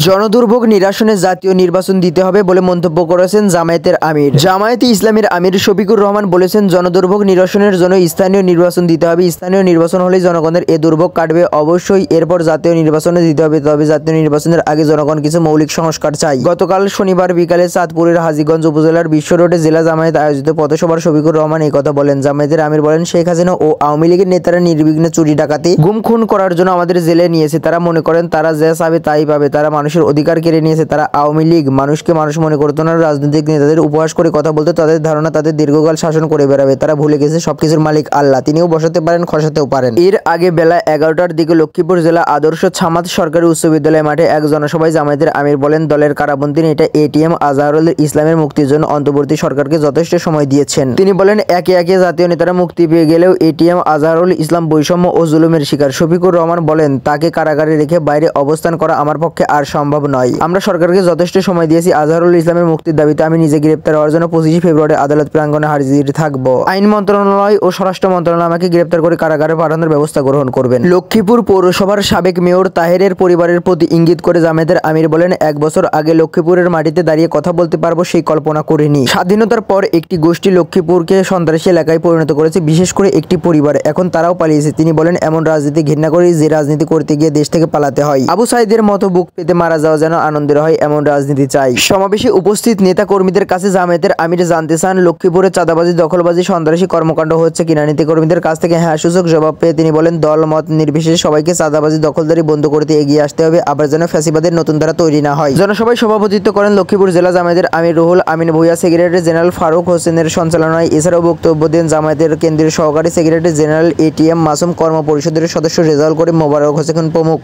জনদুর্ভোগ নিরসনে জাতীয় নির্বাচন দিতে হবে বলে মন্তব্য করেছেন জামায়াতের আমির। জামায়াতে ইসলামীর আমির শফিকুর রহমান বলেছেন, জনদুর্ভোগ নিরসনের জন্য স্থানীয় নির্বাচন দিতে হবে। স্থানীয় নির্বাচন হলেই জনগণের এ দুর্ভোগ কাটবে। অবশ্যই এরপর জাতীয় নির্বাচনে দিতে হবে। তবে জাতীয় নির্বাচনের আগে জনগণ কিছু মৌলিক সংস্কার চাই। গতকাল শনিবার বিকালে চাঁদপুরের হাজীগঞ্জ উপজেলার বিশ্ব রোডে জেলা জামায়াত আয়োজিত পথসভার শফিকুর রহমান এই কথা বলেন। জামায়াতের আমির বলেন, শেখ হাসিনা ও আওয়ামী লীগের নেতারা নির্বিঘ্নে চুরি ডাকাতি গুম খুন করার জন্য আমাদের জেলে নিয়েছে। তারা মনে করেন তারা যা চাবে তাই পাবে। তারা মানুষের অধিকার কেড়ে নিয়েছে। তারা আওয়ামী লীগ মানুষকে মানুষ মনে করতো না। রাজনৈতিক নেতাদের উপহাস করে কথা বলতে তাদের ধারণা তাদের দীর্ঘকাল শাসন করে বেড়াবে। তারা ভুলে গেছে সবকিছুর মালিক আল্লাহ। তিনিও বসাতে পারেন, খসাতেও পারেন। এর আগে বেলা 11টার দিকে লক্ষ্মীপুর জেলা আদর্শ ছামাদ সরকারি উচ্চ বিদ্যালয় মাঠে এক জনসভায় জামায়াতের আমির বলেন, দলের কারাবন্দী নেতা এটিএম আজহারুল ইসলামের মুক্তির জন্য অন্তর্বর্তী সরকারকে যথেষ্ট সময় দিয়েছেন। তিনি বলেন, একে একে জাতীয় নেতারা মুক্তি পেয়ে গেলেও এটিএম আজহারুল ইসলাম বৈষম্য ও জুলুমের শিকার। শফিকুর রহমান বলেন, তাকে কারাগারে রেখে বাইরে অবস্থান করা আমার পক্ষে আর সম্ভব নয়। আমরা সরকারকে যথেষ্ট সময় দিয়েছি। আজহারুল ইসলামের মুক্তির দাবিতে আমি নিজে গ্রেপ্তার হওয়ার জন্য 25 ফেব্রুয়ারি আদালত প্রাঙ্গণে হাজির থাকব। আইন মন্ত্রণালয় ও স্বরাষ্ট্র মন্ত্রণালয় আমাকে গ্রেপ্তার করে কারাগারে পাঠানোর ব্যবস্থা গ্রহণ করবেন। লক্ষ্মীপুর পৌরসভার সাবেক মেয়র তাহেরের পরিবারের প্রতি ইঙ্গিত করে জামায়াতের আমির বলেন, 1 বছর আগে লক্ষ্মীপুরের মাটিতে দাঁড়িয়ে কথা বলতে পারবো সেই কল্পনা করিনি। স্বাধীনতার পর একটি গোষ্ঠী লক্ষ্মীপুরকে সন্ত্রাসী এলাকায় পরিণত করেছে, বিশেষ করে একটি পরিবার। এখন তারাও পালিয়েছে। তিনি বলেন, এমন রাজনীতি ঘৃণা করি যে রাজনীতি করতে গিয়ে দেশ থেকে পালাতে হয়। আবু সাইদের মতো বুক পেতে মারা যাওয়া যেন আনন্দের হয়, এমন রাজনীতি চাই। সমাবেশে উপস্থিত নেতা কর্মীদের কাছে জামায়াতের আমির জানতে চান, লক্ষ্মীপুরে চাঁদাবাজি, দখলবাজি, সন্ত্রাসী কর্মকাণ্ড হচ্ছে কিনা। নীতি কর্মীদের কাছ থেকে হ্যাঁ সূচক জবাব পেয়ে তিনি বলেন, দল মত নির্বিশেষে সবাইকে চাঁদাবাজি দখলদারি বন্ধ করতে এগিয়ে আসতে হবে, আবার যেন ফ্যাসিবাদের নতুন ধারা তৈরি না হয়। জনসভায় সভাপতিত্ব করেন লক্ষ্মীপুর জেলা জামায়াতের আমির রুহুল আমিন ভূঁইয়া, সেক্রেটারি জেনারেল ফারুক হোসেনের সঞ্চালনায়। এছাড়াও বক্তব্য দেন জামায়াতের কেন্দ্রীয় সহকারী সেক্রেটারি জেনারেল এটিএম মাসুম, কর্ম পরিষদের সদস্য রেজাউল করিম, মোবারক হোসেন প্রমুখ।